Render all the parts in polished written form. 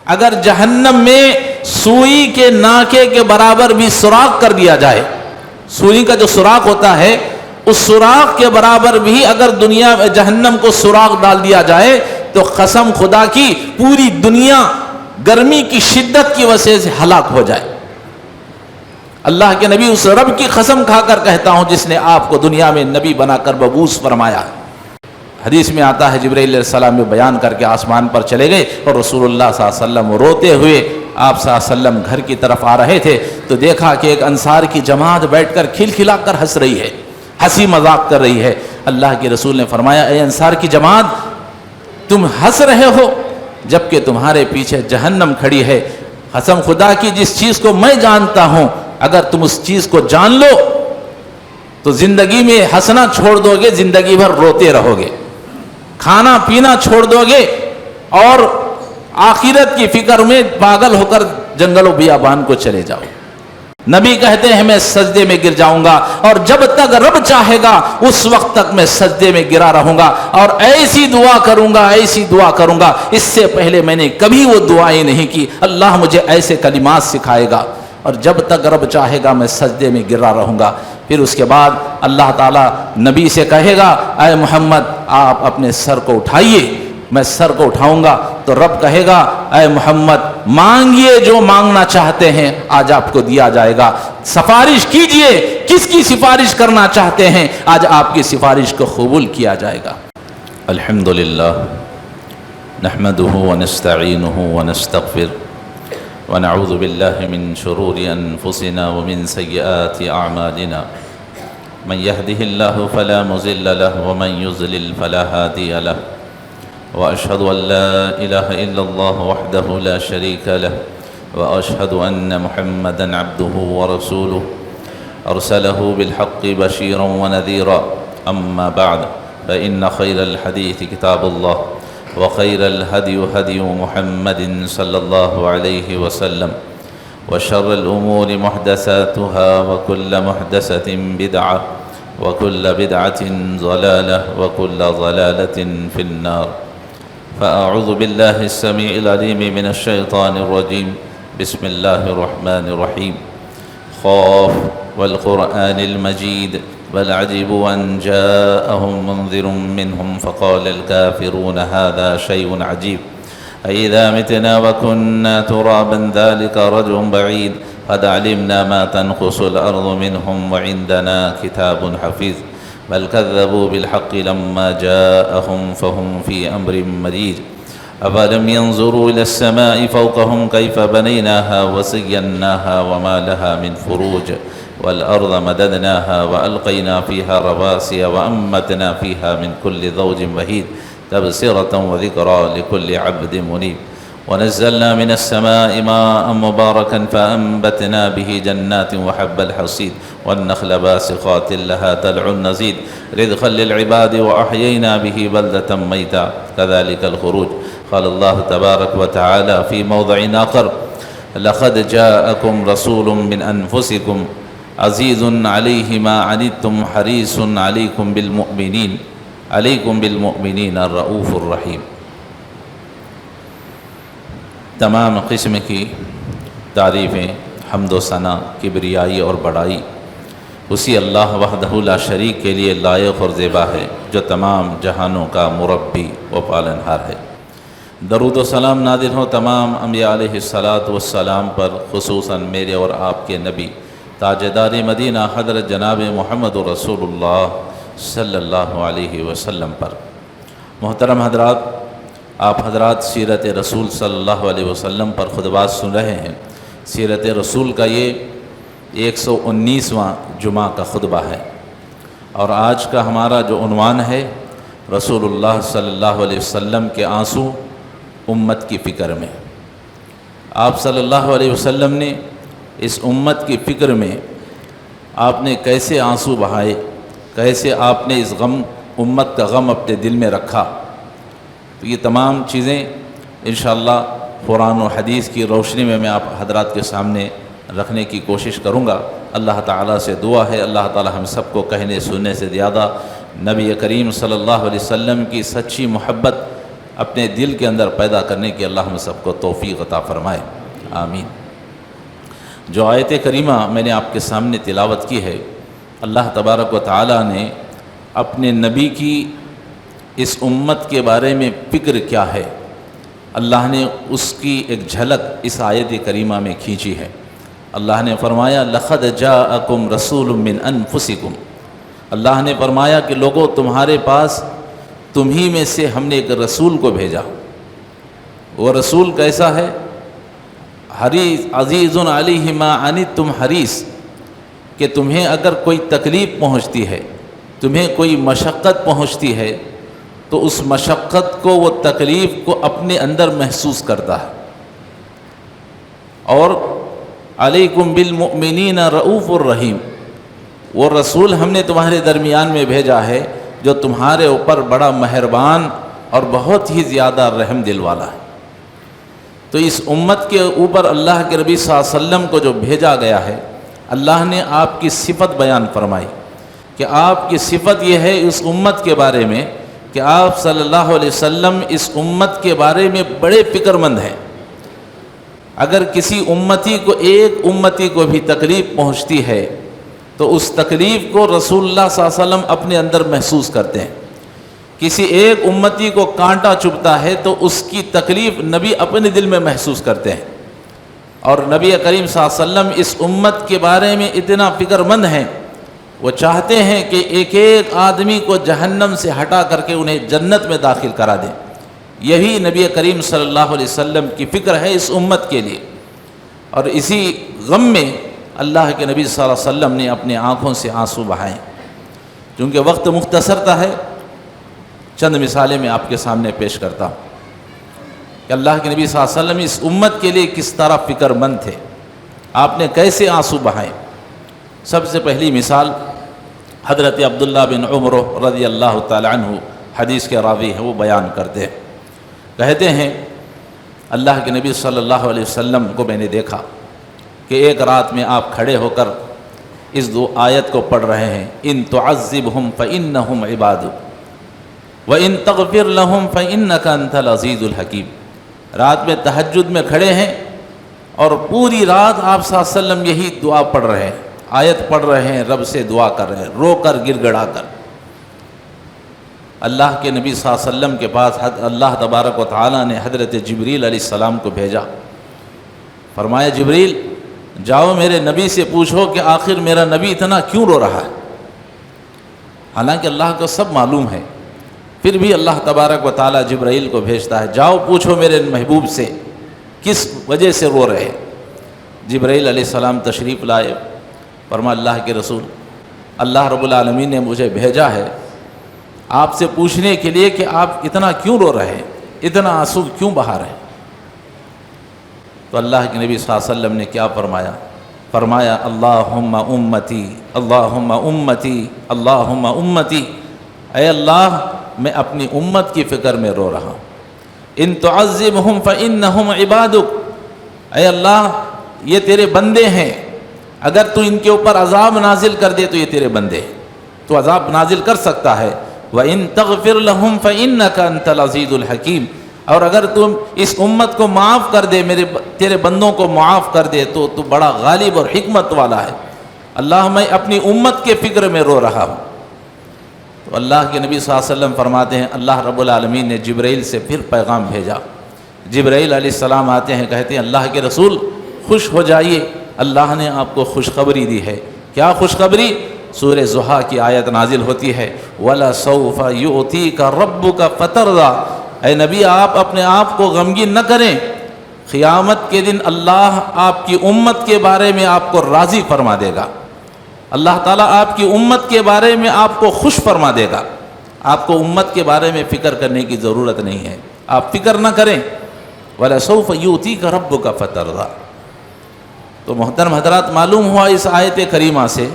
اگر جہنم میں سوئی کے ناکے کے برابر بھی سوراخ کر دیا جائے، سوئی کا جو سوراخ ہوتا ہے اس سوراخ کے برابر بھی اگر دنیا میں جہنم کو سوراخ ڈال دیا جائے تو قسم خدا کی پوری دنیا گرمی کی شدت کی وجہ سے ہلاک ہو جائے۔ اللہ کے نبی اس رب کی قسم کھا کر کہتا ہوں جس نے آپ کو دنیا میں نبی بنا کر مبعوث فرمایا۔ حدیث میں آتا ہے جبرائیل علیہ السلام میں بیان کر کے آسمان پر چلے گئے اور رسول اللہ صلی اللہ علیہ وسلم روتے ہوئے آپ صلی اللہ علیہ وسلم گھر کی طرف آ رہے تھے تو دیکھا کہ ایک انصار کی جماعت بیٹھ کر کھلکھلا کر ہنس رہی ہے، ہنسی مذاق کر رہی ہے۔ اللہ کے رسول نے فرمایا اے انصار کی جماعت، تم ہنس رہے ہو جبکہ تمہارے پیچھے جہنم کھڑی ہے۔ قسم خدا کی جس چیز کو میں جانتا ہوں اگر تم اس چیز کو جان لو تو زندگی میں ہنسنا چھوڑ دو گے، زندگی بھر روتے رہو گے، کھانا پینا چھوڑ دو گے اور آخرت کی فکر میں پاگل ہو کر جنگل و بیابان کو چلے جاؤ۔ نبی کہتے ہیں میں سجدے میں گر جاؤں گا اور جب تک رب چاہے گا اس وقت تک میں سجدے میں گرا رہوں گا اور ایسی دعا کروں گا، ایسی دعا کروں گا، اس سے پہلے میں نے کبھی وہ دعائیں نہیں کی۔ اللہ مجھے ایسے کلمات سکھائے گا اور جب تک رب چاہے گا میں سجدے میں گرا رہوں گا۔ پھر اس کے بعد اللہ تعالیٰ نبی سے کہے گا اے محمد آپ اپنے سر کو اٹھائیے، میں سر کو اٹھاؤں گا تو رب کہے گا اے محمد مانگیے جو مانگنا چاہتے ہیں آج آپ کو دیا جائے گا، سفارش کیجئے کس کی سفارش کرنا چاہتے ہیں آج آپ کی سفارش کو قبول کیا جائے گا۔ الحمدللہ نحمده ونستعینه ونستغفر ونعوذ باللہ من شرور انفسنا ومن سیئات اعمالنا من يهده الله فلا مضل له ومن يضلل فلا هادي له وأشهد أن لا إله إلا الله وحده لا شريك له وأشهد أن محمدًا عبده ورسوله أرسله بالحق بشيرا ونذيرا أما بعد فإن خير الحديث كتاب الله وخير الهدي هدي محمد صلى الله عليه وسلم وشر الأمور محدثاتها وكل محدثة بدعة وكل بدعة ضلالة وكل ضلالة في النار فأعوذ بالله السميع العليم من الشيطان الرجيم بسم الله الرحمن الرحيم خاف والقرآن المجيد بل عجبوا أن جاءهم منذر منهم فقال الكافرون هذا شيء عجيب أإذا متنا وكنا ترابا ذلك رجع بعيد قد علمنا ما تنقص الأرض منهم وعندنا كتاب حفيظ بل كذبوا بالحق لما جاءهم فهم في أمر مريج أفلم ينظروا إلى السماء فوقهم كيف بنيناها وزيناها وما لها من فروج والأرض مددناها وألقينا فيها رواسي وأنبتنا فيها من كل زوج بهيج تبصرة وذكرى لكل عبد منيب ونزلنا من السماء ماء مباركا فأنبتنا به جنات وحب الحصيد والنخل باسقات لها طلع نضيد رزقا للعباد وأحيينا به بلدة ميتا كذلك الخروج قال الله تبارك وتعالى في موضع آخر لقد جاءكم رسول من أنفسكم عزيز عليه ما عنتم حريص عليكم بالمؤمنين الرؤوف الرحيم۔ تمام قسم کی تعریفیں حمد و ثنا کبریائی اور بڑائی اسی اللہ وحدہ لا شریک کے لیے لائق اور زیبا ہے جو تمام جہانوں کا مربی و پالنہار ہے۔ درود و سلام نازل ہو تمام انبیاء علیہ الصلاۃ والسلام پر، خصوصاً میرے اور آپ کے نبی تاجدار مدینہ حضرت جناب محمد رسول اللہ صلی اللہ علیہ وسلم پر۔ محترم حضرات، آپ حضرات سیرت رسول صلی اللہ علیہ وسلم پر خطبات سن رہے ہیں۔ سیرت رسول کا یہ 119واں جمعہ کا خطبہ ہے اور آج کا ہمارا جو عنوان ہے رسول اللہ صلی اللہ علیہ وسلم کے آنسو امت کی فکر میں۔ آپ صلی اللہ علیہ وسلم نے اس امت کی فکر میں آپ نے کیسے آنسو بہائے، کیسے آپ نے اس امت کا غم اپنے دل میں رکھا، تو یہ تمام چیزیں انشاءاللہ قرآن و حدیث کی روشنی میں آپ حضرات کے سامنے رکھنے کی کوشش کروں گا۔ اللہ تعالیٰ سے دعا ہے اللہ تعالیٰ ہم سب کو کہنے سننے سے زیادہ نبی کریم صلی اللہ علیہ وسلم کی سچی محبت اپنے دل کے اندر پیدا کرنے کی اللہ ہم سب کو توفیق عطا فرمائے، آمین۔ جو آیت کریمہ میں نے آپ کے سامنے تلاوت کی ہے، اللہ تبارک و تعالیٰ نے اپنے نبی کی اس امت کے بارے میں فکر کیا ہے، اللہ نے اس کی ایک جھلک اس آیت کریمہ میں کھینچی ہے۔ اللہ نے فرمایا لَقَدْ جَاءَكُمْ رَسُولٌ مِّنْ أَنفُسِكُمْ، اللہ نے فرمایا کہ لوگوں تمہارے پاس تمہی میں سے ہم نے ایک رسول کو بھیجا۔ وہ رسول کیسا ہے؟ حریص عزیز علیہ ما عنتم حریص، کہ تمہیں اگر کوئی تکلیف پہنچتی ہے، تمہیں کوئی مشقت پہنچتی ہے تو اس مشقت کو، وہ تکلیف کو اپنے اندر محسوس کرتا ہے۔ اور علیکم بالمؤمنین رؤوف الرحیم، وہ رسول ہم نے تمہارے درمیان میں بھیجا ہے جو تمہارے اوپر بڑا مہربان اور بہت ہی زیادہ رحم دل والا ہے۔ تو اس امت کے اوپر اللہ کے نبی صلی اللہ علیہ وسلم کو جو بھیجا گیا ہے، اللہ نے آپ کی صفت بیان فرمائی کہ آپ کی صفت یہ ہے اس امت کے بارے میں کہ آپ صلی اللہ علیہ وسلم اس امت کے بارے میں بڑے فکر مند ہیں۔ اگر کسی امتی کو، ایک امتی کو بھی تکلیف پہنچتی ہے تو اس تکلیف کو رسول اللہ صلی اللہ علیہ وسلم اپنے اندر محسوس کرتے ہیں۔ کسی ایک امتی کو کانٹا چبھتا ہے تو اس کی تکلیف نبی اپنے دل میں محسوس کرتے ہیں، اور نبی کریم صلی اللہ علیہ وسلم اس امت کے بارے میں اتنا فکر مند ہیں، وہ چاہتے ہیں کہ ایک ایک آدمی کو جہنم سے ہٹا کر کے انہیں جنت میں داخل کرا دیں۔ یہی نبی کریم صلی اللہ علیہ وسلم کی فکر ہے اس امت کے لیے، اور اسی غم میں اللہ کے نبی صلی اللہ علیہ وسلم نے اپنے آنکھوں سے آنسو بہائے۔ چونکہ وقت مختصر تھا ہے، چند مثالیں میں آپ کے سامنے پیش کرتا ہوں کہ اللہ کے نبی صلی اللہ علیہ وسلم اس امت کے لیے کس طرح فکر مند تھے، آپ نے کیسے آنسو بہائے۔ سب سے پہلی مثال حضرت عبداللہ بن عمر رضی اللہ تعالی عنہ، حدیث کے راوی ہیں، وہ بیان کرتے ہیں، کہتے ہیں اللہ کے نبی صلی اللہ علیہ وسلم کو میں نے دیکھا کہ ایک رات میں آپ کھڑے ہو کر اس دو آیت کو پڑھ رہے ہیں، ان تعذبہم فإنہم عبادک وَإِن تَغْفِرْ لَهُمْ فَإِنَّكَ أَنْتَ الْعَزِيزُ الْحَكِيمُ۔ رات میں تہجد میں کھڑے ہیں اور پوری رات آپ صلی اللہ علیہ وسلم یہی دعا پڑھ رہے ہیں، آیت پڑھ رہے ہیں، رب سے دعا کر رہے ہیں، رو کر گر گڑا کر۔ اللہ کے نبی صلی اللہ علیہ وسلم کے پاس اللہ تبارک و تعالیٰ نے حضرت جبریل علیہ السلام کو بھیجا، فرمایا جبریل جاؤ میرے نبی سے پوچھو کہ آخر میرا نبی اتنا کیوں رو رہا ہے۔ حالانکہ اللہ کو سب معلوم ہے، پھر بھی اللہ تبارک و تعالیٰ جبرائیل کو بھیجتا ہے، جاؤ پوچھو میرے محبوب سے کس وجہ سے رو رہے ہیں۔ جبرائیل علیہ السلام تشریف لائے، فرمایا اللہ کے رسول، اللہ رب العالمین نے مجھے بھیجا ہے آپ سے پوچھنے کے لیے کہ آپ اتنا کیوں رو رہے ہیں، اتنا آنسو کیوں بہا رہے ہیں۔ تو اللہ کے نبی صلی اللہ علیہ وسلم نے کیا فرمایا اللہم امتی اللہم امتی اللہم امتی، اے اللہ میں اپنی امت کی فکر میں رو رہا ہوں۔ ان تعذبہم فإنہم عبادک، اے اللہ یہ تیرے بندے ہیں، اگر تو ان کے اوپر عذاب نازل کر دے تو یہ تیرے بندے ہیں، تو عذاب نازل کر سکتا ہے۔ وَإِن تَغْفِرْ لَهُمْ فَإِنَّكَ أَنْتَ الْعَزِيزُ الْحَكِيمُ، اور اگر تم اس امت کو معاف کر دے، تیرے بندوں کو معاف کر دے تو تو بڑا غالب اور حکمت والا ہے۔ اللہ میں اپنی امت کے فکر میں رو رہا ہوں۔ تو اللہ کے نبی صلی اللہ علیہ وسلم فرماتے ہیں اللہ رب العالمین نے جبرائیل سے پھر پیغام بھیجا۔ جبرائیل علیہ السلام آتے ہیں، کہتے ہیں اللہ کے رسول خوش ہو جائیے، اللہ نے آپ کو خوشخبری دی ہے۔ کیا خوشخبری؟ سورہ ضحیٰ کی آیت نازل ہوتی ہے وَلَسَوْفَ يُؤْتِيكَ رَبُّكَ فَتَرْضَىٰ، اے نبی آپ اپنے آپ کو غمگین نہ کریں، قیامت کے دن اللہ آپ کی امت کے بارے میں آپ کو راضی فرما دے گا، اللہ تعالیٰ آپ کی امت کے بارے میں آپ کو خوش فرما دے گا۔ آپ کو امت کے بارے میں فکر کرنے کی ضرورت نہیں ہے، آپ فکر نہ کریں۔ وَلَسَوْفَ يُؤْتِيكَ رَبُّكَ فَتَرْضَىٰ۔ تو محترم حضرات، معلوم ہوا اس آیت کریمہ سے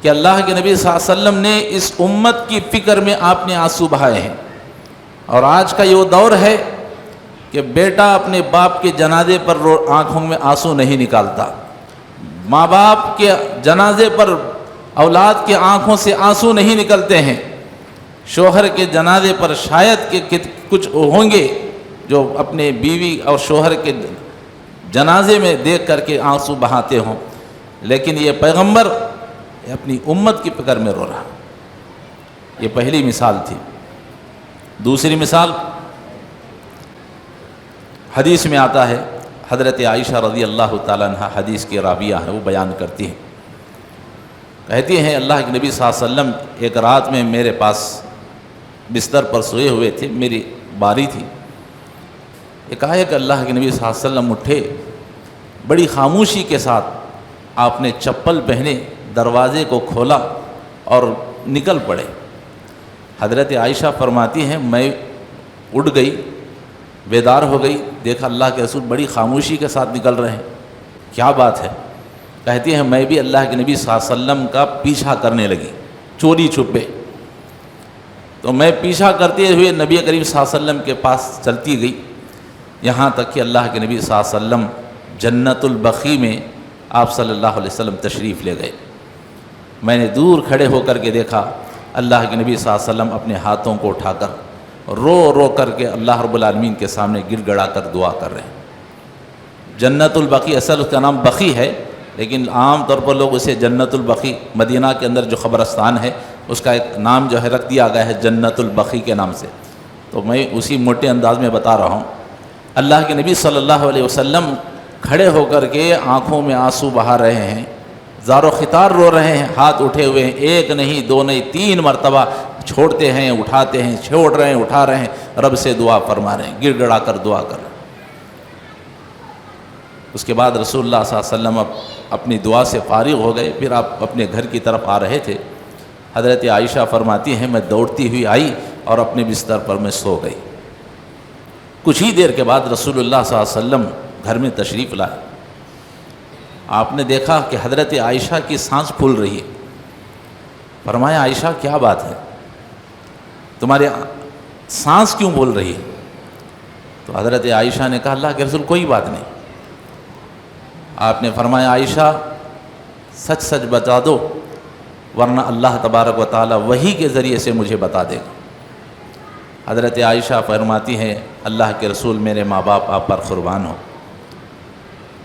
کہ اللہ کے نبی صلی اللہ علیہ وسلم نے اس امت کی فکر میں آپ نے آنسو بہائے ہیں۔ اور آج کا یہ دور ہے کہ بیٹا اپنے باپ کے جنازے پر آنکھوں میں آنسو نہیں نکالتا، ماں باپ کے جنازے پر اولاد کے آنکھوں سے آنسو نہیں نکلتے ہیں۔ شوہر کے جنازے پر شاید کہ کچھ ہوں گے جو اپنے بیوی اور شوہر کے جنازے میں دیکھ کر کے آنسو بہاتے ہوں، لیکن یہ پیغمبر اپنی امت کی فکر میں رو رہا۔ یہ پہلی مثال تھی۔ دوسری مثال حدیث میں آتا ہے، حضرت عائشہ رضی اللہ تعالیٰ عنہ حدیث کی راویہ ہے، وہ بیان کرتی ہیں، کہتی ہیں اللہ کے نبی صلی اللہ علیہ وسلم ایک رات میں میرے پاس بستر پر سوئے ہوئے تھے، میری باری تھی۔ ایک آیا کہ اللہ کے نبی صلی اللہ علیہ وسلم اٹھے، بڑی خاموشی کے ساتھ آپ نے چپل پہنے، دروازے کو کھولا اور نکل پڑے۔ حضرت عائشہ فرماتی ہیں میں اٹھ گئی، بیدار ہو گئی، دیکھا اللہ کے رسول بڑی خاموشی کے ساتھ نکل رہے ہیں، کیا بات ہے؟ کہتی ہیں میں بھی اللہ کے نبی صلی اللہ علیہ وسلم کا پیچھا کرنے لگی، چوری چھپے۔ تو میں پیچھا کرتے ہوئے نبی کریم صلی اللہ علیہ وسلم کے پاس چلتی گئی، یہاں تک کہ اللہ کے نبی صلی اللہ علیہ وسلم جنت البقیع میں آپ صلی اللہ علیہ وسلم تشریف لے گئے۔ میں نے دور کھڑے ہو کر کے دیکھا اللہ کے نبی صلی اللہ علیہ وسلم اپنے ہاتھوں کو اٹھا کر رو رو کر کے اللہ رب العالمین کے سامنے گر گڑا کر دعا کر رہے ہیں۔ جنت البقیع اصل اس کا نام بقیع ہے، لیکن عام طور پر لوگ اسے جنت البقیع، مدینہ کے اندر جو قبرستان ہے اس کا ایک نام جو ہے رکھ دیا گیا ہے جنت البقیع کے نام سے، تو میں اسی موٹے انداز میں بتا رہا ہوں۔ اللہ کے نبی صلی اللہ علیہ وسلم کھڑے ہو کر کے آنکھوں میں آنسو بہا رہے ہیں، زار و خطار رو رہے ہیں، ہاتھ اٹھے ہوئے ہیں، ایک نہیں دو نہیں 3 مرتبہ چھوڑتے ہیں اٹھاتے ہیں، چھوڑ رہے ہیں اٹھا رہے ہیں، رب سے دعا فرما رہے ہیں، گر گڑا کر دعا کر رہے ہیں۔ اس کے بعد رسول اللہ صلی اللہ علیہ وسلم اپنی دعا سے فارغ ہو گئے، پھر آپ اپنے گھر کی طرف آ رہے تھے۔ حضرت عائشہ فرماتی ہیں میں دوڑتی ہوئی آئی اور اپنے بستر پر میں سو گئی۔ کچھ ہی دیر کے بعد رسول اللہ صلی اللہ علیہ وسلم گھر میں تشریف لائے۔ آپ نے دیکھا کہ حضرت عائشہ کی سانس پھول رہی ہے۔ فرمایا عائشہ کیا بات ہے، تمہاری سانس کیوں پھول رہی ہے؟ تو حضرت عائشہ نے کہا اللہ کے رسول کوئی بات نہیں۔ آپ نے فرمایا عائشہ سچ سچ بتا دو ورنہ اللہ تبارک و تعالی وحی کے ذریعے سے مجھے بتا دے گا۔ حضرت عائشہ فرماتی ہیں اللہ کے رسول میرے ماں باپ آپ پر قربان ہو،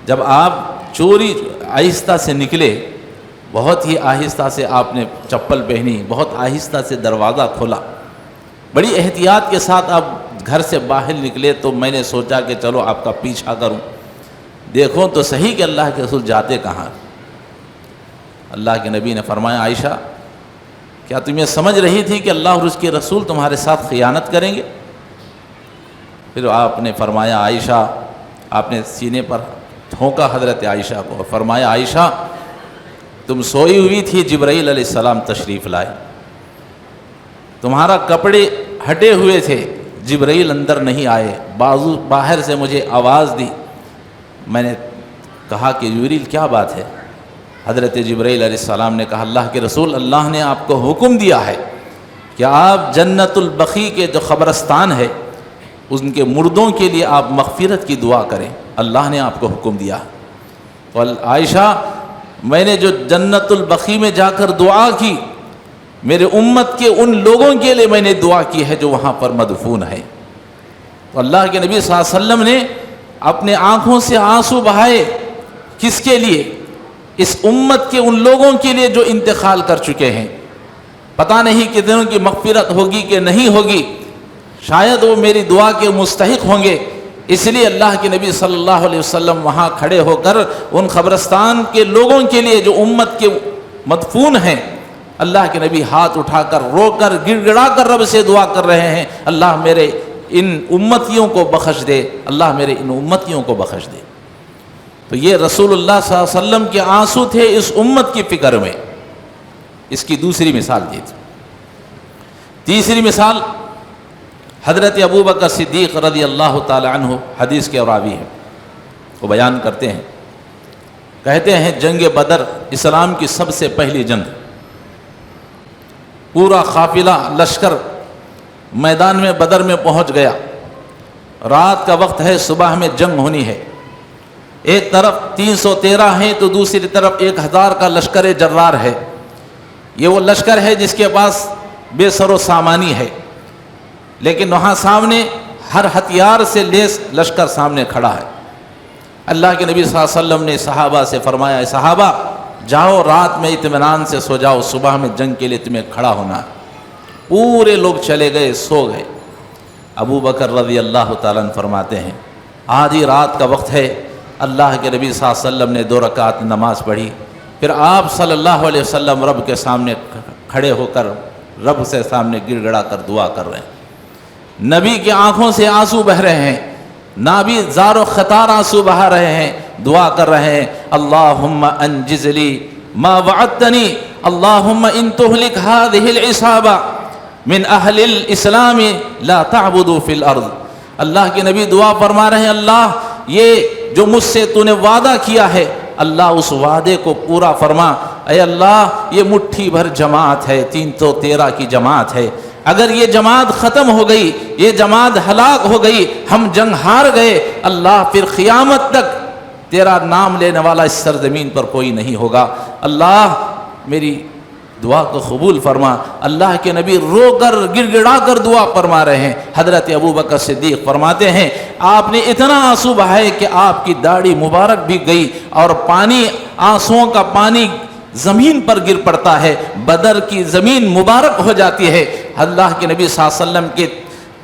جب آپ چوری آہستہ سے نکلے، بہت ہی آہستہ سے آپ نے چپل پہنی، بہت آہستہ سے دروازہ کھولا، بڑی احتیاط کے ساتھ آپ گھر سے باہر نکلے، تو میں نے سوچا کہ چلو آپ کا پیچھا کروں، دیکھو تو صحیح کہ اللہ کے رسول جاتے کہاں۔ اللہ کے نبی نے فرمایا عائشہ کیا تم یہ سمجھ رہی تھی کہ اللہ اور اس کے رسول تمہارے ساتھ خیانت کریں گے؟ پھر آپ نے فرمایا عائشہ، آپ نے سینے پر ٹھونکا حضرت عائشہ کو اور فرمایا عائشہ تم سوئی ہوئی تھی، جبرائیل علیہ السلام تشریف لائے، تمہارا کپڑے ہٹے ہوئے تھے، جبرائیل اندر نہیں آئے، بازو باہر سے مجھے آواز دی، میں نے کہا کہ جبرائیل کیا بات ہے؟ حضرت جبرائیل علیہ السلام نے کہا اللہ کے رسول اللہ نے آپ کو حکم دیا ہے کہ آپ جنت البقیع کے جو قبرستان ہے ان کے مردوں کے لیے آپ مغفرت کی دعا کریں، اللہ نے آپ کو حکم دیا۔ تو عائشہ میں نے جو جنت البقیع میں جا کر دعا کی، میرے امت کے ان لوگوں کے لیے میں نے دعا کی ہے جو وہاں پر مدفون ہیں۔ تو اللہ کے نبی صلی اللہ علیہ وسلم نے اپنے آنکھوں سے آنسو بہائے، کس کے لیے؟ اس امت کے ان لوگوں کے لیے جو انتقال کر چکے ہیں، پتہ نہیں کتنوں کی مغفرت ہوگی کہ نہیں ہوگی، شاید وہ میری دعا کے مستحق ہوں گے، اس لیے اللہ کے نبی صلی اللہ علیہ وسلم وہاں کھڑے ہو کر ان قبرستان کے لوگوں کے لیے جو امت کے مدفون ہیں، اللہ کے نبی ہاتھ اٹھا کر رو کر گڑ گڑا کر رب سے دعا کر رہے ہیں اللہ میرے ان امتیوں کو بخش دے، اللہ میرے ان امتیوں کو بخش دے۔ تو یہ رسول اللہ صلی اللہ علیہ وسلم کے آنسو تھے اس امت کی فکر میں۔ اس کی دوسری مثال یہ تھی۔ تیسری مثال حضرت ابوبکر صدیق رضی اللہ تعالی عنہ حدیث کے راوی ہیں، وہ بیان کرتے ہیں، کہتے ہیں جنگ بدر اسلام کی سب سے پہلی جنگ، پورا قافلہ لشکر میدان میں بدر میں پہنچ گیا، رات کا وقت ہے، صبح میں جنگ ہونی ہے، ایک طرف 313 ہیں تو دوسری طرف 1000 کا لشکر جرار ہے۔ یہ وہ لشکر ہے جس کے پاس بے سر و سامانی ہے، لیکن وہاں سامنے ہر ہتھیار سے لیس لشکر سامنے کھڑا ہے۔ اللہ کے نبی صلی اللہ علیہ وسلم نے صحابہ سے فرمایا، صحابہ جاؤ رات میں اطمینان سے سو جاؤ، صبح میں جنگ کے لیے تمہیں کھڑا ہونا ہے۔ پورے لوگ چلے گئے، سو گئے۔ ابو بکر رضی اللہ تعالیٰ عنہ فرماتے ہیں آدھی رات کا وقت ہے، اللہ کے نبی صلی اللہ علیہ وسلم نے 2 رکعت نماز پڑھی، پھر آپ صلی اللہ علیہ وسلم رب کے سامنے کھڑے ہو کر رب سے سامنے گڑ گڑا کر دعا کر رہے ہیں۔ نبی کی آنکھوں سے آنسو بہہ رہے ہیں، نبی زار و خطار آنسو بہا رہے ہیں، دعا کر رہے ہیں، اللہم انجز لی ما وعدتنی، اللہم ان تہلک هذه العصابہ من اہل الاسلام لا تعبدوا فی الارض۔ اللہ کے نبی دعا فرما رہے ہیں، اللہ یہ جو مجھ سے تو نے وعدہ کیا ہے، اللہ اس وعدے کو پورا فرما۔ اے اللہ یہ مٹھی بھر جماعت ہے، 313 کی جماعت ہے، اگر یہ جماعت ختم ہو گئی، یہ جماعت ہلاک ہو گئی، ہم جنگ ہار گئے، اللہ پھر قیامت تک تیرا نام لینے والا اس سرزمین پر کوئی نہیں ہوگا۔ اللہ میری دعا کو قبول فرما۔ اللہ کے نبی رو کر گڑ گڑا کر دعا فرما رہے ہیں۔ حضرت ابو بکر صدیق فرماتے ہیں آپ نے اتنا آنسو بہائے کہ آپ کی داڑھی مبارک بھی گئی، اور پانی، آنسوؤں کا پانی زمین پر گر پڑتا ہے، بدر کی زمین مبارک ہو جاتی ہے۔ اللہ کے نبی صلی اللہ علیہ وسلم کے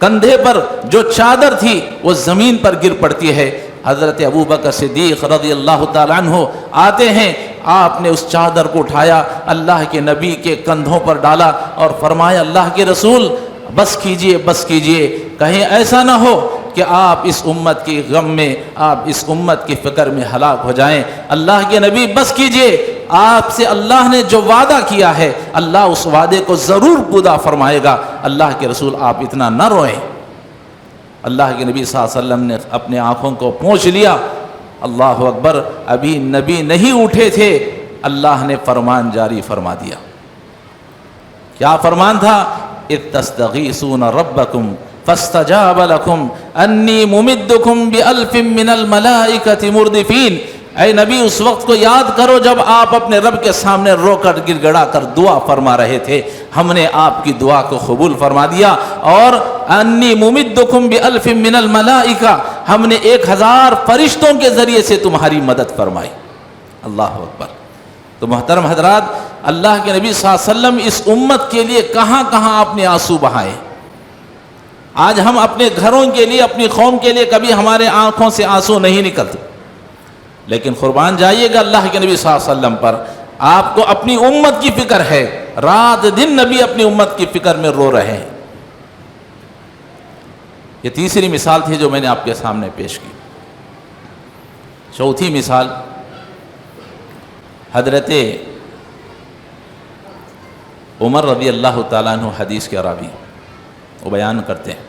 کندھے پر جو چادر تھی وہ زمین پر گر پڑتی ہے۔ حضرت ابو بکر صدیق رضی اللہ تعالیٰ عنہ آتے ہیں، آپ نے اس چادر کو اٹھایا، اللہ کے نبی کے کندھوں پر ڈالا اور فرمایا، اللہ کے رسول بس کیجئے، بس کیجئے، کہیں ایسا نہ ہو کہ آپ اس امت کی غم میں، آپ اس امت کی فکر میں ہلاک ہو جائیں۔ اللہ کے نبی بس کیجئے، آپ سے اللہ نے جو وعدہ کیا ہے اللہ اس وعدے کو ضرور پورا فرمائے گا۔ اللہ کے رسول آپ اتنا نہ روئیں۔ اللہ کے نبی صلی اللہ علیہ وسلم نے اپنے آنکھوں کو پوچھ لیا، اللہ اکبر، ابھی نبی نہیں اٹھے تھے، اللہ نے فرمان جاری فرما دیا۔ کیا فرمان تھا؟ اذ تستغیثون ربکم فاستجاب لکم انی ممدکم بألف من الملائکۃ مردفین۔ اے نبی اس وقت کو یاد کرو جب آپ اپنے رب کے سامنے رو کر گڑ گڑا کر دعا فرما رہے تھے، ہم نے آپ کی دعا کو قبول فرما دیا، اور انی ممدکم بألف من الملائکہ، ہم نے 1000 فرشتوں کے ذریعے سے تمہاری مدد فرمائی۔ اللہ اکبر۔ تو محترم حضرات، اللہ کے نبی صلی اللہ علیہ وسلم اس امت کے لیے کہاں کہاں آپ نے آنسو بہائے۔ آج ہم اپنے گھروں کے لیے، اپنی قوم کے لیے کبھی ہمارے آنکھوں سے آنسو نہیں نکلتے، لیکن قربان جائیے گا اللہ کے نبی صلی اللہ علیہ وسلم پر، آپ کو اپنی امت کی فکر ہے، رات دن نبی اپنی امت کی فکر میں رو رہے ہیں۔ یہ تیسری مثال تھی جو میں نے آپ کے سامنے پیش کی۔ چوتھی مثال حضرت عمر رضی اللہ تعالیٰ عنہ، حدیث کے راوی، وہ بیان کرتے ہیں،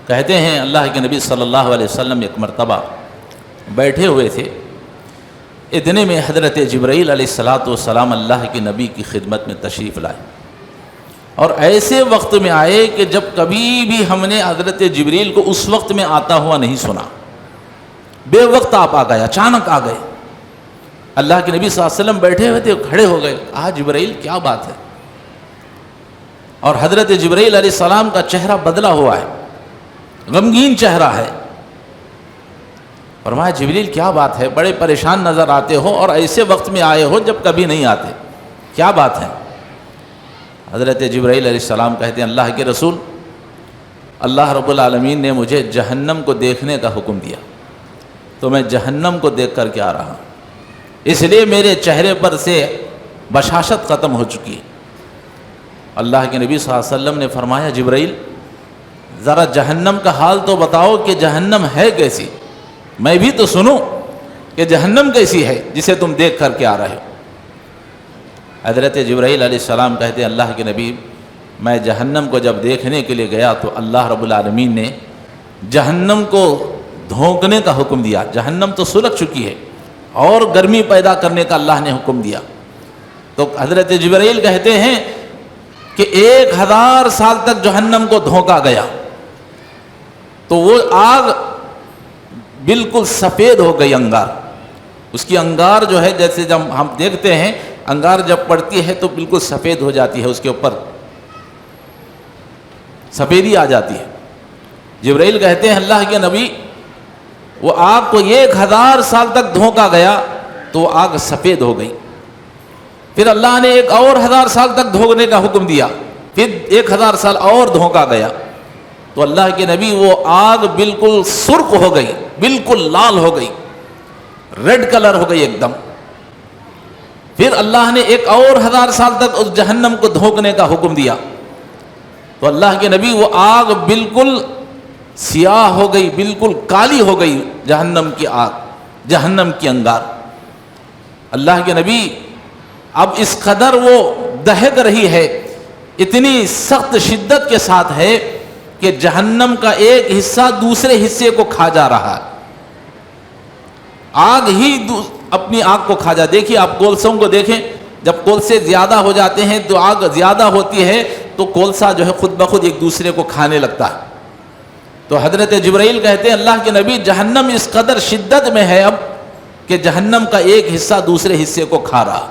کہتے ہیں اللہ کے نبی صلی اللہ علیہ وسلم ایک مرتبہ بیٹھے ہوئے تھے، اتنے میں حضرت جبرائیل علیہ السلام اللہ کے نبی کی خدمت میں تشریف لائے، اور ایسے وقت میں آئے کہ جب کبھی بھی ہم نے حضرت جبرائیل کو اس وقت میں آتا ہوا نہیں سنا۔ بے وقت آپ آ گئے، اچانک آ گئے۔ اللہ کے نبی صلی اللہ علیہ وسلم بیٹھے ہوئے تھے، کھڑے ہو گئے، کہا جبرائیل کیا بات ہے؟ اور حضرت جبرائیل علیہ السلام کا چہرہ بدلا ہوا ہے، غمگین چہرہ ہے۔ فرمایا جبرائیل کیا بات ہے؟ بڑے پریشان نظر آتے ہو اور ایسے وقت میں آئے ہو جب کبھی نہیں آتے، کیا بات ہے؟ حضرت جبرائیل علیہ السلام کہتے ہیں اللہ کے رسول، اللہ رب العالمین نے مجھے جہنم کو دیکھنے کا حکم دیا، تو میں جہنم کو دیکھ کر کے آ رہا ہوں، اس لیے میرے چہرے پر سے بشاشت ختم ہو چکی ہے۔ اللہ کے نبی صلی اللہ علیہ وسلم نے فرمایا جبرائیل ذرا جہنم کا حال تو بتاؤ کہ جہنم ہے کیسی، میں بھی تو سنوں کہ جہنم کیسی ہے جسے تم دیکھ کر کے آ رہے ہو۔ حضرت جبرائیل علیہ السلام کہتے ہیں اللہ کے نبی، میں جہنم کو جب دیکھنے کے لیے گیا تو اللہ رب العالمین نے جہنم کو دھونکنے کا حکم دیا، جہنم تو سلگ چکی ہے اور گرمی پیدا کرنے کا اللہ نے حکم دیا۔ تو حضرت جبرائیل کہتے ہیں کہ 1000 سال تک جہنم کو دھونکا گیا، تو وہ آگ بالکل سفید ہو گئی، انگار، اس کی انگار جو ہے جیسے جب ہم دیکھتے ہیں انگار جب پڑتی ہے تو بالکل سفید ہو جاتی ہے، اس کے اوپر سفیدی آ جاتی ہے۔ جبرائیل کہتے ہیں اللہ کے نبی وہ آگ کو 1000 سال تک دھونکا گیا تو وہ آگ سفید ہو گئی، پھر اللہ نے ایک اور 1000 سال تک دھوکنے کا حکم دیا، پھر 1000 سال اور دھونکا گیا تو اللہ کے نبی وہ آگ بالکل سرخ ہو گئی، بالکل لال ہو گئی، ریڈ کلر ہو گئی ایک دم۔ پھر اللہ نے ایک اور 1000 سال تک اس جہنم کو دھونکنے کا حکم دیا تو اللہ کے نبی وہ آگ بالکل سیاہ ہو گئی، بالکل کالی ہو گئی، جہنم کی آگ، جہنم کی انگار۔ اللہ کے نبی اب اس قدر وہ دہک رہی ہے، اتنی سخت شدت کے ساتھ ہے کہ جہنم کا ایک حصہ دوسرے حصے کو کھا جا رہا ہے، آگ ہی اپنی آگ کو کھا جا۔ دیکھیے آپ کولسوں کو دیکھیں، جب کولسے زیادہ ہو جاتے ہیں تو آگ زیادہ ہوتی ہے تو کولسا جو ہے خود بخود ایک دوسرے کو کھانے لگتا ہے۔ تو حضرت جبرائیل کہتے ہیں اللہ کے نبی جہنم اس قدر شدت میں ہے اب کہ جہنم کا ایک حصہ دوسرے حصے کو کھا رہا۔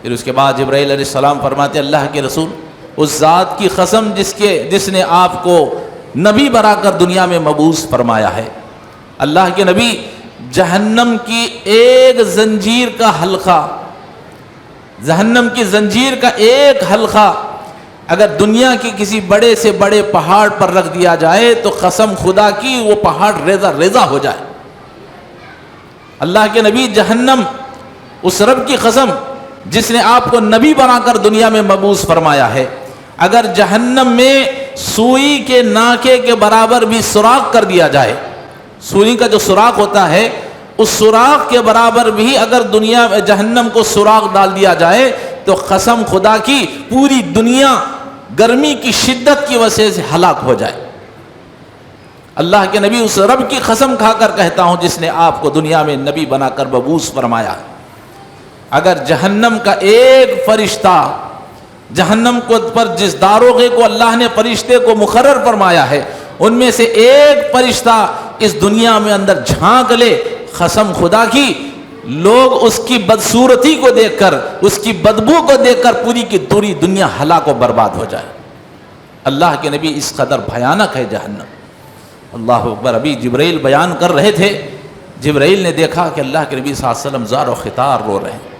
پھر اس کے بعد جبرائیل علیہ السلام فرماتے اللہ کے رسول اس ذات کی قسم جس نے آپ کو نبی بنا کر دنیا میں مبعوث فرمایا ہے، اللہ کے نبی جہنم کی ایک زنجیر کا حلقہ، جہنم کی زنجیر کا ایک حلقہ اگر دنیا کی کسی بڑے سے بڑے پہاڑ پر رکھ دیا جائے تو قسم خدا کی وہ پہاڑ ریزہ ریزہ ہو جائے۔ اللہ کے نبی جہنم اس رب کی قسم جس نے آپ کو نبی بنا کر دنیا میں مبعوث فرمایا ہے، اگر جہنم میں سوئی کے ناکے کے برابر بھی سوراخ کر دیا جائے، سوئی کا جو سوراخ ہوتا ہے اس سوراخ کے برابر بھی اگر دنیا میں جہنم کو سوراخ ڈال دیا جائے تو قسم خدا کی پوری دنیا گرمی کی شدت کی وجہ سے ہلاک ہو جائے۔ اللہ کے نبی اس رب کی قسم کھا کر کہتا ہوں جس نے آپ کو دنیا میں نبی بنا کر مبعوث فرمایا، اگر جہنم کا ایک فرشتہ، جہنم کو پر جس داروغے کو اللہ نے فرشتے کو مقرر فرمایا ہے ان میں سے ایک فرشتہ اس دنیا میں اندر جھانک لے، قسم خدا کی لوگ اس کی بدصورتی کو دیکھ کر، اس کی بدبو کو دیکھ کر پوری کی پوری دنیا ہلاک و برباد ہو جائے۔ اللہ کے نبی اس قدر بھیانک ہے جہنم۔ اللہ اکبر۔ ابھی جبرائیل بیان کر رہے تھے، جبرائیل نے دیکھا کہ اللہ کے نبی صلی اللہ علیہ وسلم زار و خطار رو رہے ہیں،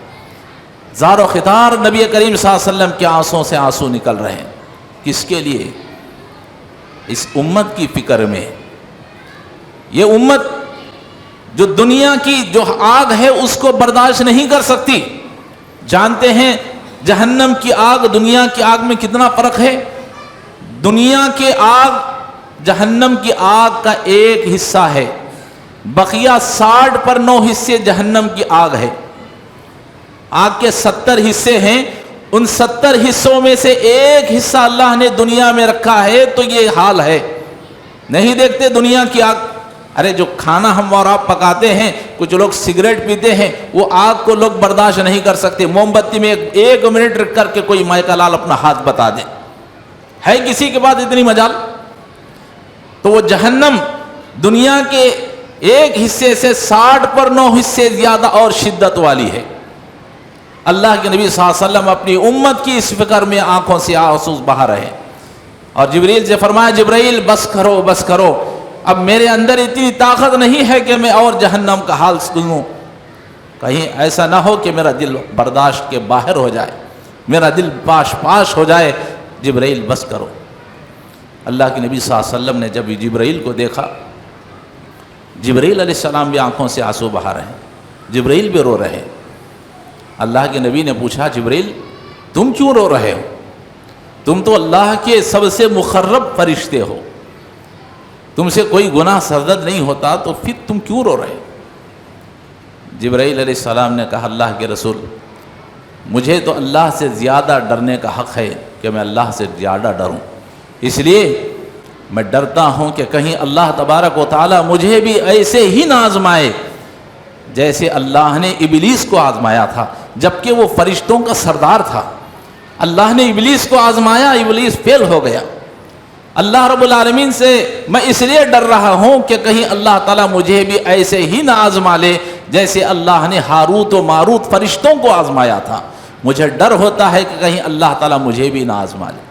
زار و خطار نبی کریم صلی اللہ علیہ وسلم کے آنسوں سے آنسو نکل رہے ہیں۔ کس کے لیے؟ اس امت کی فکر میں۔ یہ امت جو دنیا کی جو آگ ہے اس کو برداشت نہیں کر سکتی۔ جانتے ہیں جہنم کی آگ دنیا کی آگ میں کتنا فرق ہے؟ دنیا کے آگ جہنم کی آگ کا ایک حصہ ہے، بقیہ 60/9 حصے جہنم کی آگ ہے۔ آگ کے 70 حصے ہیں، ان 70 حصوں میں سے ایک حصہ اللہ نے دنیا میں رکھا ہے تو یہ حال ہے۔ نہیں دیکھتے دنیا کی آگ؟ ارے جو کھانا ہم اور آپ پکاتے ہیں، کچھ لوگ سگریٹ پیتے ہیں، وہ آگ کو لوگ برداشت نہیں کر سکتے، موم بتی میں ایک منٹ رکھ کر کے کوئی مائکا لال اپنا ہاتھ بتا دے، ہے کسی کے پاس اتنی مجال؟ تو وہ جہنم دنیا کے ایک حصے سے 60/9 حصے زیادہ اور شدت والی ہے۔ اللہ کے نبی صلی اللہ علیہ وسلم اپنی امت کی اس فکر میں آنکھوں سے آنسو بہا رہے ہیں، اور جبرائیل سے فرمایا جبرائیل بس کرو بس کرو، اب میرے اندر اتنی طاقت نہیں ہے کہ میں اور جہنم کا حال سنوں، کہیں ایسا نہ ہو کہ میرا دل برداشت کے باہر ہو جائے، میرا دل پاش ہو جائے، جبرائیل بس کرو۔ اللہ کے نبی صلی اللہ علیہ وسلم نے جب جبرائیل کو دیکھا، جبرائیل علیہ السلام بھی آنکھوں سے آنسو بہا رہے ہیں، جبرائیل بھی رو رہے ہیں۔ اللہ کے نبی نے پوچھا جبرائیل تم کیوں رو رہے ہو؟ تم تو اللہ کے سب سے مقرب فرشتے ہو، تم سے کوئی گناہ سرزد نہیں ہوتا، تو پھر تم کیوں رو رہے؟ جبرائیل علیہ السلام نے کہا اللہ کے رسول مجھے تو اللہ سے زیادہ ڈرنے کا حق ہے کہ میں اللہ سے زیادہ ڈروں، اس لیے میں ڈرتا ہوں کہ کہیں اللہ تبارک و تعالیٰ مجھے بھی ایسے ہی نہ آزمائے جیسے اللہ نے ابلیس کو آزمایا تھا، جبکہ وہ فرشتوں کا سردار تھا۔ اللہ نے ابلیس کو آزمایا، ابلیس فیل ہو گیا۔ اللہ رب العالمین سے میں اس لیے ڈر رہا ہوں کہ کہیں اللہ تعالیٰ مجھے بھی ایسے ہی نہ آزما لے جیسے اللہ نے ہاروت و ماروت فرشتوں کو آزمایا تھا۔ مجھے ڈر ہوتا ہے کہ کہیں اللہ تعالیٰ مجھے بھی نہ آزما لے۔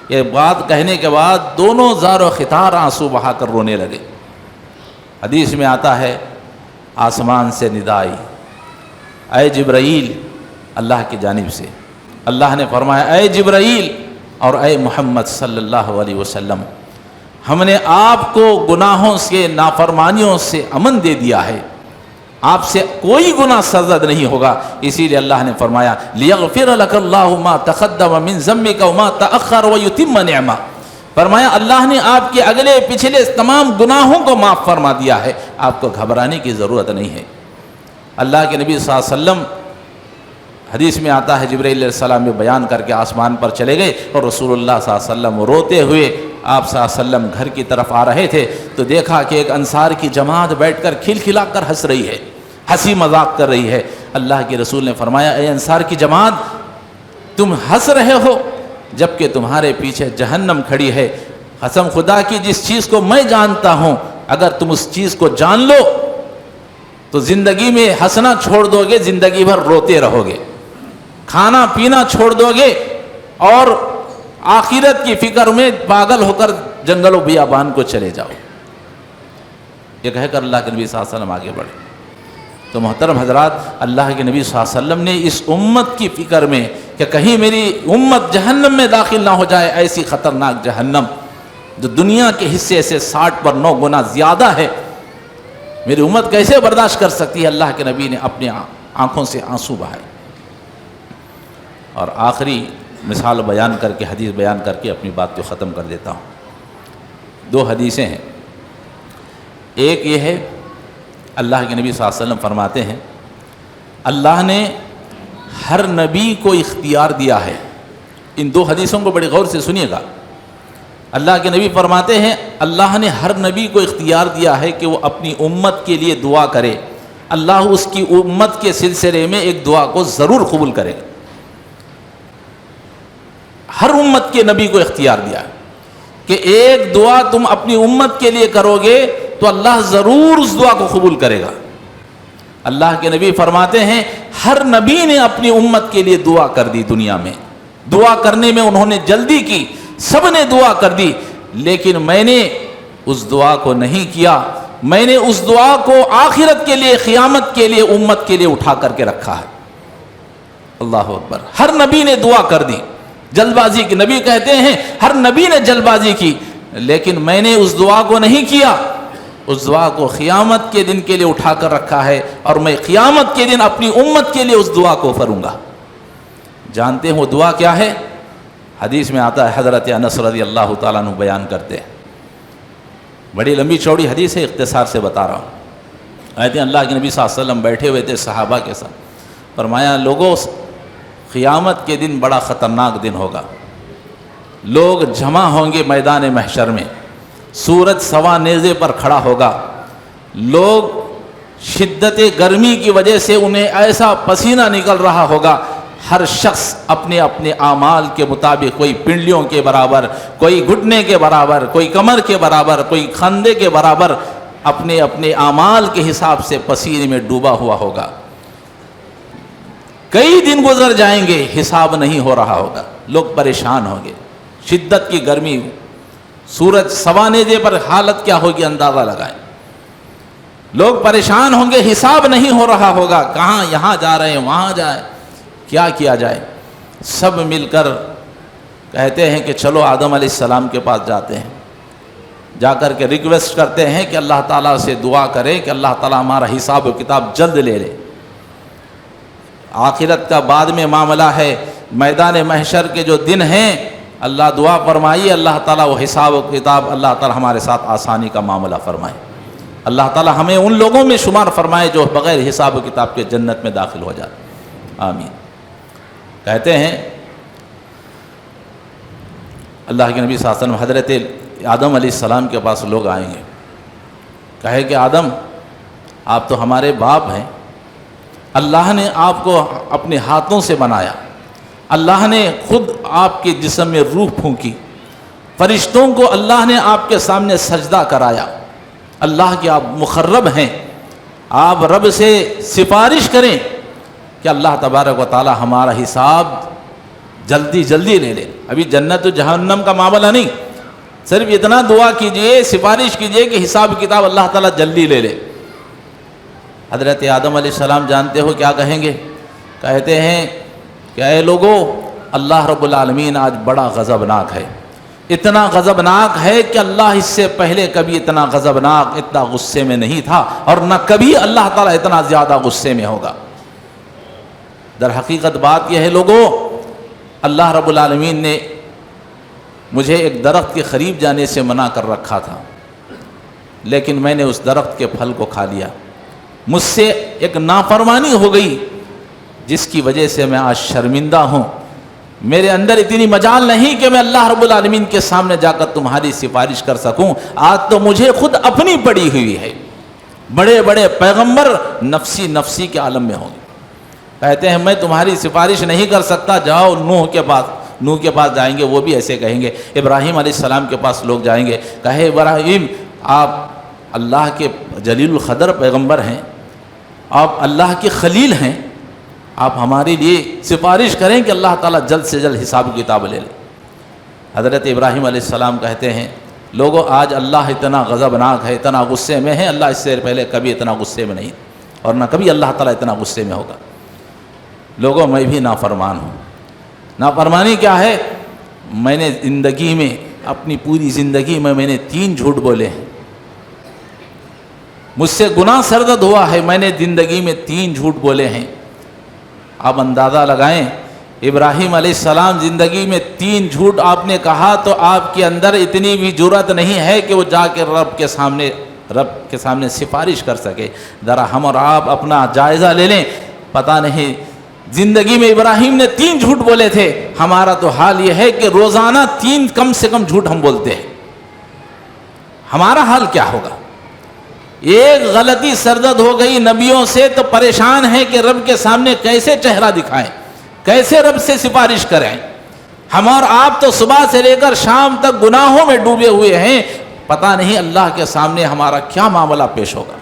یہ بات کہنے کے بعد دونوں زار و خطار آنسو بہا کر رونے لگے۔ حدیث میں آتا ہے آسمان سے ندا آئی، اے جبرائیل، اللہ کی جانب سے اللہ نے فرمایا اے جبرائیل اور اے محمد صلی اللہ علیہ وسلم، ہم نے آپ کو گناہوں سے، نافرمانیوں سے امن دے دیا ہے، آپ سے کوئی گناہ سرزد نہیں ہوگا۔ اسی لیے اللہ نے فرمایا لیغفر لک اللہ ما تقدم من ذنبک وما تأخر ویتم نعمہ، فرمایا اللہ نے آپ کے اگلے پچھلے تمام گناہوں کو معاف فرما دیا ہے، آپ کو گھبرانے کی ضرورت نہیں ہے۔ اللہ کے نبی صلی اللہ علیہ وسلم، حدیث میں آتا ہے جبرائیل علیہ السلام میں بیان کر کے آسمان پر چلے گئے، اور رسول اللہ صلی اللہ علیہ وسلم روتے ہوئے آپ صلی اللہ علیہ وسلم گھر کی طرف آ رہے تھے تو دیکھا کہ ایک انصار کی جماعت بیٹھ کر کھلکھلا کر ہنس رہی ہے، ہنسی مذاق کر رہی ہے۔ اللہ کے رسول نے فرمایا اے انصار کی جماعت، تم ہنس رہے ہو جبکہ تمہارے پیچھے جہنم کھڑی ہے۔ قسم خدا کی جس چیز کو میں جانتا ہوں، اگر تم اس چیز کو جان لو تو زندگی میں ہنسنا چھوڑ دو گے، زندگی بھر روتے رہو گے، کھانا پینا چھوڑ دو گے، اور آخرت کی فکر میں پاگل ہو کر جنگل و بیابان کو چلے جاؤ۔ یہ کہہ کر اللہ کے نبی صلی اللہ علیہ وسلم آگے بڑھے۔ تو محترم حضرات، اللہ کے نبی صلی اللہ علیہ وسلم نے اس امت کی فکر میں کہ کہیں میری امت جہنم میں داخل نہ ہو جائے، ایسی خطرناک جہنم جو دنیا کے حصے سے 60 پر 9 گنا زیادہ ہے، میری امت کیسے برداشت کر سکتی ہے؟ اللہ کے نبی نے اپنی آنکھوں سے آنسو بہائے۔ اور آخری مثال بیان کر کے، حدیث بیان کر کے اپنی بات کو ختم کر دیتا ہوں۔ 2 حدیثیں ہیں۔ ایک یہ ہے، اللہ کے نبی صلی اللہ علیہ وسلم فرماتے ہیں اللہ نے ہر نبی کو اختیار دیا ہے۔ ان 2 حدیثوں کو بڑی غور سے سنیے گا۔ اللہ کے نبی فرماتے ہیں اللہ نے ہر نبی کو اختیار دیا ہے کہ وہ اپنی امت کے لیے دعا کرے، اللہ اس کی امت کے سلسلے میں ایک دعا کو ضرور قبول کرے گا۔ ہر امت کے نبی کو اختیار دیا ہے کہ ایک دعا تم اپنی امت کے لیے کرو گے تو اللہ ضرور اس دعا کو قبول کرے گا۔ اللہ کے نبی فرماتے ہیں ہر نبی نے اپنی امت کے لیے دعا کر دی، دنیا میں دعا کرنے میں انہوں نے جلدی کی، سب نے دعا کر دی، لیکن میں نے اس دعا کو نہیں کیا، میں نے اس دعا کو آخرت کے لیے، قیامت کے لیے، امت کے لیے اٹھا کر کے رکھا ہے۔ اللہ اکبر۔ ہر نبی نے دعا کر دی، جلد بازی کی، نبی کہتے ہیں ہر نبی نے جلد بازی کی، لیکن میں نے اس دعا کو نہیں کیا، اس دعا کو قیامت کے دن کے لیے اٹھا کر رکھا ہے، اور میں قیامت کے دن اپنی امت کے لیے اس دعا کو کروں گا۔ جانتے ہیں وہ دعا کیا ہے؟ حدیث میں آتا ہے، حضرت انس رضی اللہ تعالیٰ عنہ بیان کرتے ہیں، بڑی لمبی چوڑی حدیث ہے، اختصار سے بتا رہا ہوں۔ کہتے ہیں اللہ کے نبی صلی اللہ علیہ وسلم بیٹھے ہوئے تھے صحابہ کے ساتھ، فرمایا لوگوں قیامت کے دن بڑا خطرناک دن ہوگا، لوگ جمع ہوں گے میدان محشر میں، سورج سوا نیزے پر کھڑا ہوگا، لوگ شدت گرمی کی وجہ سے انہیں ایسا پسینہ نکل رہا ہوگا، ہر شخص اپنے اپنے اعمال کے مطابق، کوئی پنڈلیوں کے برابر، کوئی گھٹنے کے برابر، کوئی کمر کے برابر، کوئی کھندے کے برابر، اپنے اپنے اعمال کے حساب سے پسینے میں ڈوبا ہوا ہوگا۔ کئی دن گزر جائیں گے، حساب نہیں ہو رہا ہوگا، لوگ پریشان ہوں گے، شدت کی گرمی، سورج سوا نیزے پر، حالت کیا ہوگی اندازہ لگائیں۔ لوگ پریشان ہوں گے، حساب نہیں ہو رہا ہوگا، کہاں یہاں جا رہے ہیں، وہاں جائیں، کیا کیا جائے؟ سب مل کر کہتے ہیں کہ چلو آدم علیہ السلام کے پاس جاتے ہیں، جا کر کے ریکویسٹ کرتے ہیں کہ اللہ تعالیٰ سے دعا کریں کہ اللہ تعالیٰ ہمارا حساب و کتاب جلد لے لے۔ آخرت کا بعد میں معاملہ ہے، میدان محشر کے جو دن ہیں، اللہ دعا فرمائیے اللہ تعالیٰ وہ حساب و کتاب، اللہ تعالیٰ ہمارے ساتھ آسانی کا معاملہ فرمائے، اللہ تعالیٰ ہمیں ان لوگوں میں شمار فرمائے جو بغیر حساب و کتاب کے جنت میں داخل ہو جائے، آمین۔ کہتے ہیں اللہ کے نبی صلی اللہ علیہ وسلم حضرت آدم علیہ السلام کے پاس لوگ آئیں گے، کہے کہ آدم آپ تو ہمارے باپ ہیں، اللہ نے آپ کو اپنے ہاتھوں سے بنایا، اللہ نے خود آپ کے جسم میں روح پھونکی، فرشتوں کو اللہ نے آپ کے سامنے سجدہ کرایا، اللہ کے آپ مقرب ہیں، آپ رب سے سفارش کریں کہ اللہ تبارک و تعالی ہمارا حساب جلدی جلدی لے لے. ابھی جنت و جہنم کا معاملہ نہیں، صرف اتنا دعا کیجئے، سفارش کیجئے کہ حساب کتاب اللہ تعالیٰ جلدی لے لے. حضرت آدم علیہ السلام جانتے ہو کیا کہیں گے؟ کہتے ہیں کہ اے لوگو، اللہ رب العالمین آج بڑا غضبناک ہے، اتنا غضبناک ہے کہ اللہ اس سے پہلے کبھی اتنا غضبناک، اتنا غصے میں نہیں تھا، اور نہ کبھی اللہ تعالیٰ اتنا زیادہ غصے میں ہوگا. در حقیقت بات یہ ہے لوگو، اللہ رب العالمین نے مجھے ایک درخت کے قریب جانے سے منع کر رکھا تھا، لیکن میں نے اس درخت کے پھل کو کھا لیا. مجھ سے ایک نافرمانی ہو گئی جس کی وجہ سے میں آج شرمندہ ہوں. میرے اندر اتنی مجال نہیں کہ میں اللہ رب العالمین کے سامنے جا کر تمہاری سفارش کر سکوں. آج تو مجھے خود اپنی پڑی ہوئی ہے. بڑے بڑے پیغمبر نفسی نفسی کے عالم میں ہوں گے، کہتے ہیں میں تمہاری سفارش نہیں کر سکتا، جاؤ نوح کے پاس جائیں گے، وہ بھی ایسے کہیں گے. ابراہیم علیہ السلام کے پاس لوگ جائیں گے، کہے ابراہیم آپ اللہ کے جلیل القدر پیغمبر ہیں، آپ اللہ کے خلیل ہیں، آپ ہمارے لیے سفارش کریں کہ اللہ تعالیٰ جلد سے جلد حساب کتاب لے لے. حضرت ابراہیم علیہ السلام کہتے ہیں لوگوں، آج اللہ اتنا غضبناک ہے، اتنا غصے میں ہے، اللہ اس سے پہلے کبھی اتنا غصے میں نہیں، اور نہ کبھی اللہ تعالیٰ اتنا غصے میں ہوگا. لوگوں، میں بھی نافرمان ہوں. نافرمانی کیا ہے؟ میں نے زندگی میں، اپنی پوری زندگی میں نے 3 جھوٹ بولے ہیں. مجھ سے گناہ سرزد ہوا ہے، میں نے زندگی میں 3 جھوٹ بولے ہیں. آپ اندازہ لگائیں، ابراہیم علیہ السلام زندگی میں 3 جھوٹ آپ نے کہا، تو آپ کے اندر اتنی بھی جرأت نہیں ہے کہ وہ جا کے رب کے سامنے سفارش کر سکے. ذرا ہم اور آپ اپنا جائزہ لے لیں. پتہ نہیں زندگی میں ابراہیم نے 3 جھوٹ بولے تھے، ہمارا تو حال یہ ہے کہ روزانہ 3 کم سے کم جھوٹ ہم بولتے ہیں. ہمارا حال کیا ہوگا؟ ایک غلطی سرزد ہو گئی نبیوں سے تو پریشان ہیں کہ رب کے سامنے کیسے چہرہ دکھائیں، کیسے رب سے سفارش کریں. ہم اور آپ تو صبح سے لے کر شام تک گناہوں میں ڈوبے ہوئے ہیں. پتہ نہیں اللہ کے سامنے ہمارا کیا معاملہ پیش ہوگا.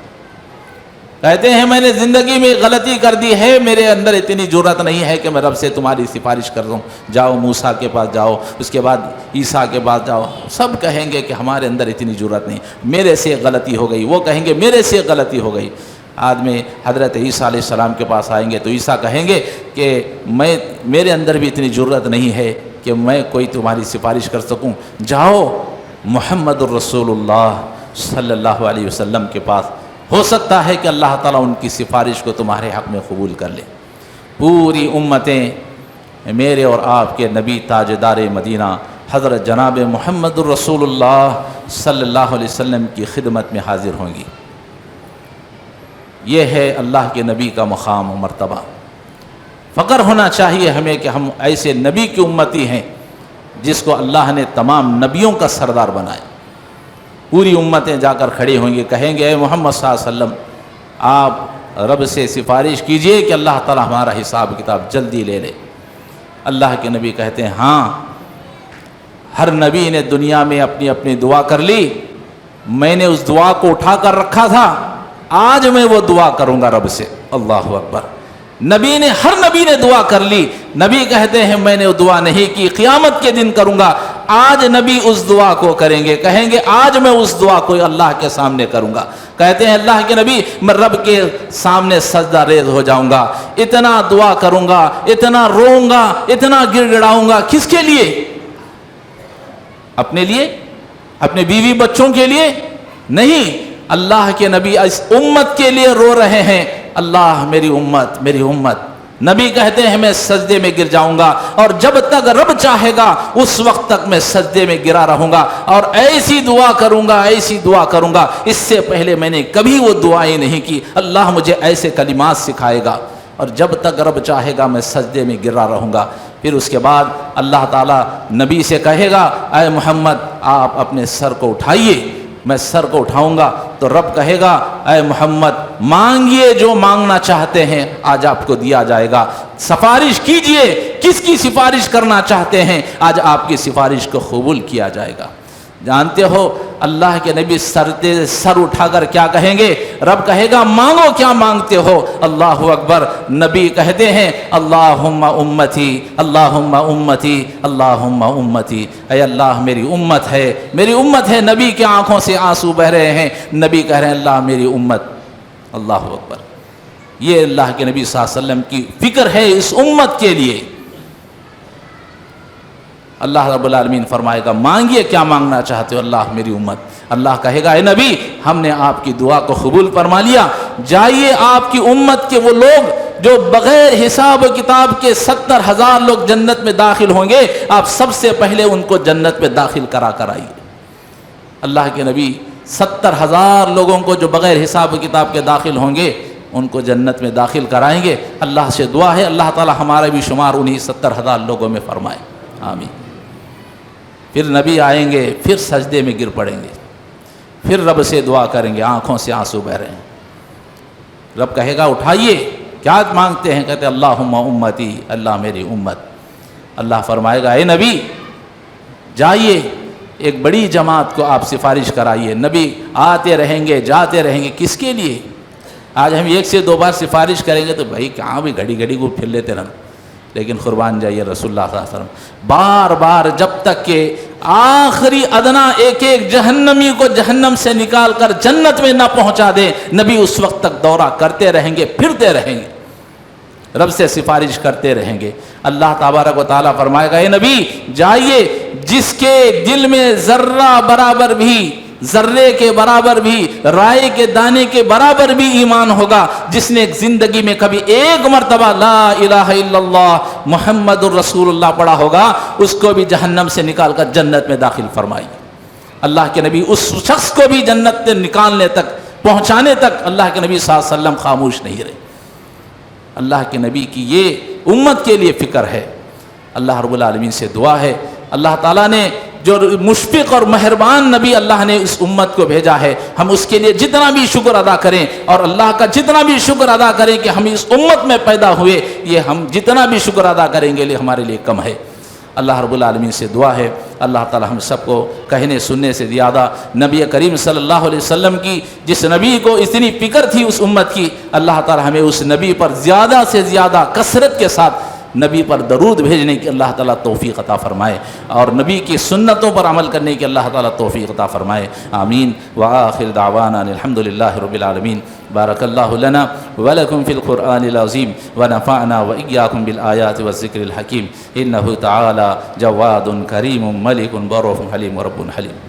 کہتے ہیں میں نے زندگی میں غلطی کر دی ہے، میرے اندر اتنی جرأت نہیں ہے کہ میں رب سے تمہاری سفارش کر دوں. جاؤ موسیٰ کے پاس جاؤ، اس کے بعد عیسیٰ کے پاس جاؤ. سب کہیں گے کہ ہمارے اندر اتنی جرأت نہیں، میرے سے غلطی ہو گئی. وہ کہیں گے میرے سے غلطی ہو گئی. آدمی حضرت عیسیٰ علیہ السلام کے پاس آئیں گے تو عیسیٰ کہیں گے کہ میرے اندر بھی اتنی جرأت نہیں ہے کہ میں کوئی تمہاری سفارش کر سکوں. جاؤ محمد الرسول اللہ صلی اللہ علیہ وسلم کے پاس، ہو سکتا ہے کہ اللہ تعالیٰ ان کی سفارش کو تمہارے حق میں قبول کر لے. پوری امتیں میرے اور آپ کے نبی تاجدار مدینہ حضرت جناب محمد الرسول اللہ صلی اللہ علیہ وسلم کی خدمت میں حاضر ہوں گی. یہ ہے اللہ کے نبی کا مقام و مرتبہ. فخر ہونا چاہیے ہمیں کہ ہم ایسے نبی کی امتی ہیں جس کو اللہ نے تمام نبیوں کا سردار بنایا. پوری امتیں جا کر کھڑی ہوں گی، کہیں گے اے محمد صلی اللہ علیہ وسلم آپ رب سے سفارش کیجئے کہ اللہ تعالیٰ ہمارا حساب کتاب جلدی لے لے. اللہ کے نبی کہتے ہیں ہاں، ہر نبی نے دنیا میں اپنی اپنی دعا کر لی، میں نے اس دعا کو اٹھا کر رکھا تھا، آج میں وہ دعا کروں گا رب سے. اللہ اکبر. ہر نبی نے دعا کر لی. نبی کہتے ہیں میں نے وہ دعا نہیں کی، قیامت کے دن کروں گا. آج نبی اس دعا کو کریں گے، کہیں گے آج میں اس دعا کو اللہ کے سامنے کروں گا. کہتے ہیں اللہ کے نبی میں رب کے سامنے سجدہ ریز ہو جاؤں گا، اتنا دعا کروں گا، اتنا روؤں گا، اتنا گڑ گڑاؤں گا. کس کے لیے؟ اپنے لیے؟ اپنے بیوی بچوں کے لیے نہیں. اللہ کے نبی اس امت کے لیے رو رہے ہیں. اللہ میری امت، میری امت. نبی کہتے ہیں میں سجدے میں گر جاؤں گا، اور جب تک رب چاہے گا اس وقت تک میں سجدے میں گرا رہوں گا، اور ایسی دعا کروں گا، ایسی دعا کروں گا اس سے پہلے میں نے کبھی وہ دعائیں نہیں کی. اللہ مجھے ایسے کلمات سکھائے گا، اور جب تک رب چاہے گا میں سجدے میں گرا رہوں گا. پھر اس کے بعد اللہ تعالیٰ نبی سے کہے گا اے محمد آپ اپنے سر کو اٹھائیے. میں سر کو اٹھاؤں گا تو رب کہے گا اے محمد مانگیے جو مانگنا چاہتے ہیں، آج آپ کو دیا جائے گا. سفارش کیجئے، کس کی سفارش کرنا چاہتے ہیں، آج آپ کی سفارش کو قبول کیا جائے گا. جانتے ہو اللہ کے نبی سر اٹھا کر کیا کہیں گے؟ رب کہے گا مانگو کیا مانگتے ہو؟ اللہ اکبر۔ نبی کہتے ہیں اللہم امتی، اللہم امتی، اللہم امتی، اے اللہ میری امت ہے، میری امت ہے۔ نبی کی آنکھوں سے آنسو بہ رہے ہیں، نبی کہہ رہے ہیں اللہ میری امت۔ اللہ اکبر۔ یہ اللہ کے نبی صلی اللہ علیہ وسلم کی فکر ہے اس امت کے لیے۔ اللہ رب العالمین فرمائے گا مانگیے کیا مانگنا چاہتے ہو؟ اللہ میری امت۔ اللہ کہے گا اے نبی ہم نے آپ کی دعا کو قبول فرما لیا، جائیے آپ کی امت کے وہ لوگ جو بغیر حساب و کتاب کے 70,000 لوگ جنت میں داخل ہوں گے، آپ سب سے پہلے ان کو جنت میں داخل کرا کر آئیے۔ اللہ کے نبی 70,000 لوگوں کو جو بغیر حساب و کتاب کے داخل ہوں گے ان کو جنت میں داخل کرائیں گے۔ اللہ سے دعا ہے اللہ تعالی ہمارا بھی شمار انہی 70,000 لوگوں میں فرمائے، آمین۔ پھر نبی آئیں گے، پھر سجدے میں گر پڑیں گے، پھر رب سے دعا کریں گے، آنکھوں سے آنسو بہ رہے ہیں۔ رب کہے گا اٹھائیے کیا مانگتے ہیں؟ کہتے اللہم امتی، اللہ میری امت۔ اللہ فرمائے گا اے نبی جائیے ایک بڑی جماعت کو آپ سفارش کرائیے۔ نبی آتے رہیں گے جاتے رہیں گے، کس کے لیے؟ آج ہم 1 سے 2 بار سفارش کریں گے تو بھائی کہاں بھی گھڑی گھڑی کو پھر لیتے رہنا، لیکن قربان جائیے رسول اللہ صلی اللہ علیہ وسلم بار بار جب تک کہ آخری ادنا ایک ایک جہنمی کو جہنم سے نکال کر جنت میں نہ پہنچا دے، نبی اس وقت تک دورہ کرتے رہیں گے، پھرتے رہیں گے، رب سے سفارش کرتے رہیں گے۔ اللہ تبارک و تعالیٰ فرمائے گا اے نبی جائیے جس کے دل میں ذرہ برابر بھی، ذرے کے برابر بھی، رائے کے دانے کے برابر بھی ایمان ہوگا، جس نے زندگی میں کبھی ایک مرتبہ لا الہ الا اللہ محمد الرسول اللہ پڑھا ہوگا، اس کو بھی جہنم سے نکال کر جنت میں داخل فرمائیے۔ اللہ کے نبی اس شخص کو بھی جنت سے نکالنے تک، پہنچانے تک اللہ کے نبی صلی اللہ علیہ وسلم خاموش نہیں رہے۔ اللہ کے نبی کی یہ امت کے لیے فکر ہے۔ اللہ رب العالمین سے دعا ہے اللہ تعالیٰ نے جو مشفق اور مہربان نبی اللہ نے اس امت کو بھیجا ہے، ہم اس کے لیے جتنا بھی شکر ادا کریں اور اللہ کا جتنا بھی شکر ادا کریں کہ ہم اس امت میں پیدا ہوئے، یہ ہم جتنا بھی شکر ادا کریں گے ہمارے لیے کم ہے۔ اللہ رب العالمین سے دعا ہے اللہ تعالی ہم سب کو کہنے سننے سے زیادہ نبی کریم صلی اللہ علیہ وسلم کی، جس نبی کو اتنی فکر تھی اس امت کی، اللہ تعالی ہمیں اس نبی پر زیادہ سے زیادہ کثرت کے ساتھ نبی پر درود بھیجنے کی اللہ تعالیٰ توفیق عطا فرمائے، اور نبی کی سنتوں پر عمل کرنے کی اللہ تعالیٰ توفیق عطا فرمائے، آمین۔ وآخر دعوانا الحمدللہ رب العالمین۔ بارک اللہ لنا ولکم فی القرآن العظیم ونفعنا وإیاکم بالآیات والذکر الحکیم، انہ تعالی جواد کریم ملک بر حلیم رب حلیم۔